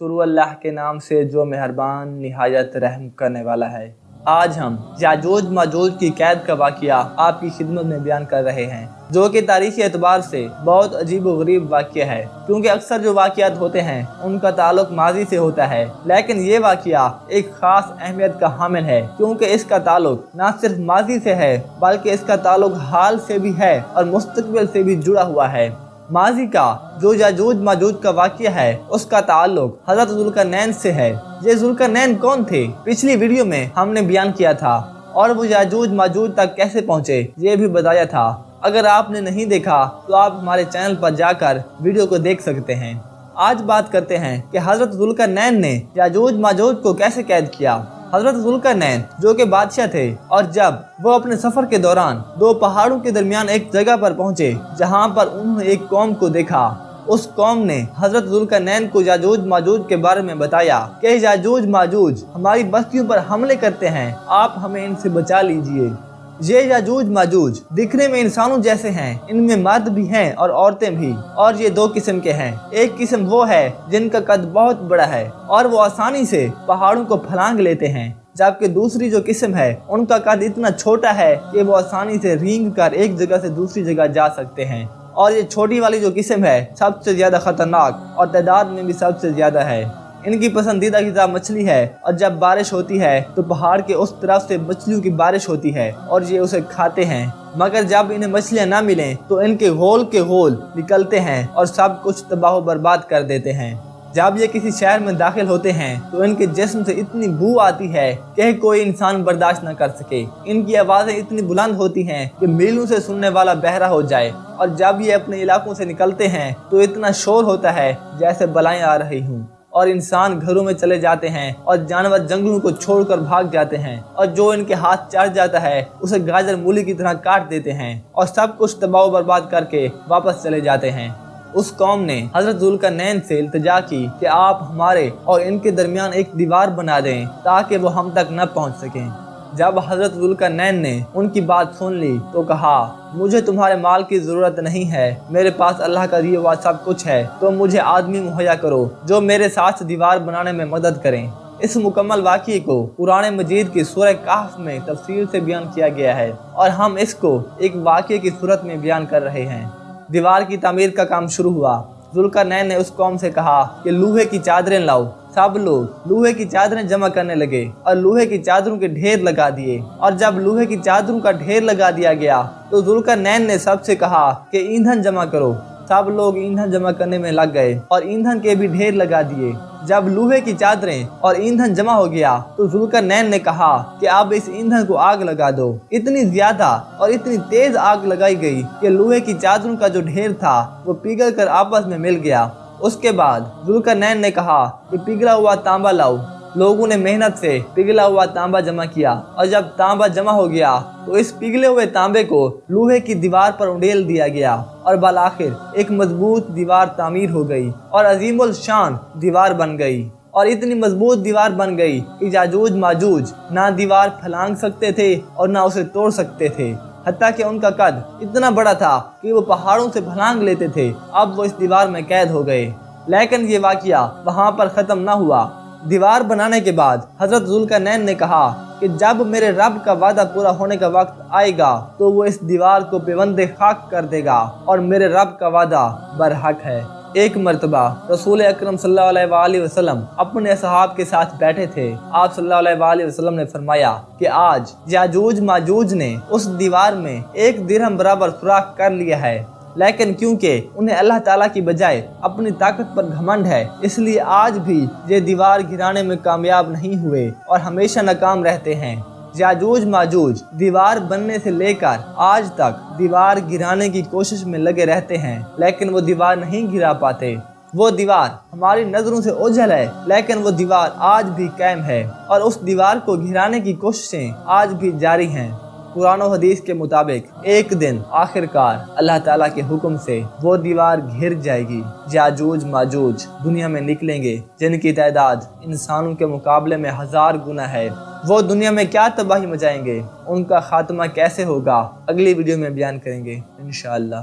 शुरू अल्लाह के नाम से जो मेहरबान निहायत रहम करने वाला है। आज हम याजूज माजूज की कैद का वाक़या आपकी खिदमत में बयान कर रहे हैं, जो कि तारीख़ी एतबार से बहुत अजीब व गरीब वाक़या है, क्योंकि अक्सर जो वाक़यात होते हैं उनका ताल्लुक माजी से होता है, लेकिन ये वाक़या एक ख़ास अहमियत का हामिल है, क्योंकि इसका ताल्लुक न सिर्फ माजी से है बल्कि इसका ताल्लुक हाल से भी है और मुस्तक़बिल से भी जुड़ा हुआ है। माजी का जो याजूज माजूज का वाक़या है उसका ताल्लुक हज़रत ज़ुल्करनैन से है। ये ज़ुल्करनैन कौन थे, पिछली वीडियो में हमने बयान किया था, और वो याजूज माजूज तक कैसे पहुँचे ये भी बताया था। अगर आपने नहीं देखा तो आप हमारे चैनल पर जाकर वीडियो को देख सकते हैं। आज बात करते हैं कि हज़रत ज़ुल्करनैन ने याजूज माजूज को कैसे कैद किया। हज़रत ज़ुल्करनैन जो कि बादशाह थे, और जब वो अपने सफ़र के दौरान दो पहाड़ों के दरमियान एक जगह पर पहुंचे जहां पर उन्होंने एक कौम को देखा, उस कौम ने हज़रत ज़ुल्करनैन को याजूज माजूज के बारे में बताया कि याजूज माजूज हमारी बस्तियों पर हमले करते हैं, आप हमें इनसे बचा लीजिए। ये याजूज माजूज दिखने में इंसानों जैसे हैं, इनमें मर्द भी हैं और औरतें भी, और ये दो किस्म के हैं। एक किस्म वो है जिनका कद बहुत बड़ा है और वो आसानी से पहाड़ों को फलांग लेते हैं, जबकि दूसरी जो किस्म है उनका कद इतना छोटा है कि वो आसानी से रेंग कर एक जगह से दूसरी जगह जा सकते हैं। और ये छोटी वाली जो किस्म है सबसे ज्यादा खतरनाक और तादाद में भी सबसे ज्यादा है। इनकी पसंदीदा ग़िज़ा मछली है, और जब बारिश होती है तो पहाड़ के उस तरफ से मछलियों की बारिश होती है और ये उसे खाते हैं। मगर जब इन्हें मछलियाँ ना मिलें तो इनके होल के होल निकलते हैं और सब कुछ तबाह बर्बाद कर देते हैं। जब ये किसी शहर में दाखिल होते हैं तो इनके जिस्म से इतनी बू आती है कि कोई इंसान बर्दाश्त न कर सके। इनकी आवाज़ें इतनी बुलंद होती हैं कि मीलों से सुनने वाला बहरा हो जाए, और जब ये अपने इलाकों से निकलते हैं तो इतना शोर होता है जैसे बलाएं आ रही हूँ, और इंसान घरों में चले जाते हैं और जानवर जंगलों को छोड़कर भाग जाते हैं, और जो इनके हाथ चढ़ जाता है उसे गाजर मूली की तरह काट देते हैं और सब कुछ तबाह बर्बाद करके वापस चले जाते हैं। उस कौम ने हज़रत ज़ुल्करनैन से इल्तिजा की कि आप हमारे और इनके दरमियान एक दीवार बना दें ताकि वो हम तक न पहुंच सकें। जब हज़रत ज़ुल्करनैन ने उनकी बात सुन ली तो कहा, मुझे तुम्हारे माल की ज़रूरत नहीं है, मेरे पास अल्लाह का दिया हुआ सब कुछ है, तो मुझे आदमी मुहैया करो जो मेरे साथ दीवार बनाने में मदद करें। इस मुकम्मल वाक़ये को कुरान मजीद की सूरह कहफ में तफसील से बयान किया गया है, और हम इसको एक वाक़ये की सूरत में बयान कर रहे हैं। दीवार की तामीर का काम शुरू हुआ। ज़ुल्करनैन ने उस कौम से कहा कि लोहे की चादरें लाओ। सब लोग लोहे की चादरें जमा करने लगे और लोहे की चादरों के ढेर लगा दिए, और जब लोहे की चादरों का ढेर लगा दिया गया तो ज़ुल्करनैन ने सबसे कहा कि ईंधन जमा करो। सब लोग ईंधन जमा करने में लग गए और ईंधन के भी ढेर लगा दिए। जब लोहे की चादरें और ईंधन जमा हो गया तो ज़ुल्करनैन ने कहा कि अब इस ईंधन को आग लगा दो। इतनी ज्यादा और इतनी तेज आग लगाई गई कि लोहे की चादरों का जो ढेर था वो पिघल कर आपस में मिल गया। उसके बाद ज़ुल्करनैन ने कहा कि पिघला हुआ तांबा लाओ। लोगों ने मेहनत से पिघला हुआ तांबा जमा किया, और जब तांबा जमा हो गया तो इस पिघले हुए तांबे को लोहे की दीवार पर उंडेल दिया गया, और बालाखिर एक मजबूत दीवार तामीर हो गई और अजीमुल शान दीवार बन गई। और इतनी मजबूत दीवार बन गई कि याजूज माजूज ना दीवार फलांग सकते थे और ना उसे तोड़ सकते थे, हत्ता कि उनका कद इतना बड़ा था कि वो पहाड़ों से फलांग लेते थे। अब वो इस दीवार में कैद हो गए। लेकिन ये वाक़या वहाँ पर ख़त्म न हुआ। दीवार बनाने के बाद हज़रत ज़ुल्करनैन ने कहा कि जब मेरे रब का वादा पूरा होने का वक्त आएगा तो वो इस दीवार को पेवंदे खाक कर देगा, और मेरे रब का वादा बरहक है। एक मर्तबा रसूल अकरम सल्लल्लाहु अलैहि वसल्लम अपने असहाब के साथ बैठे थे। आप सल्लल्लाहु अलैहि वसल्लम ने फरमाया कि आज याजूज माजूज ने उस दीवार में 1 दिरहम बराबर सुराख कर लिया है, लेकिन क्योंकि उन्हें अल्लाह ताला की बजाय अपनी ताकत पर घमंड है, इसलिए आज भी ये दीवार गिराने में कामयाब नहीं हुए और हमेशा नाकाम रहते हैं। याजूज माजूज दीवार बनने से लेकर आज तक दीवार गिराने की कोशिश में लगे रहते हैं, लेकिन वो दीवार नहीं गिरा पाते। वो दीवार हमारी नजरों से ओझल है, लेकिन वो दीवार आज भी कायम है, और उस दीवार को गिराने की कोशिशें आज भी जारी हैं। कुरान और हदीस के मुताबिक एक दिन आखिरकार अल्लाह ताला के हुक्म से वो दीवार घिर जाएगी। याजूज माजूज दुनिया में निकलेंगे जिनकी तादाद इंसानों के मुकाबले में 1000 गुना है। वो दुनिया में क्या तबाही मचाएंगे, उनका खात्मा कैसे होगा, अगली वीडियो में बयान करेंगे इंशाअल्लाह।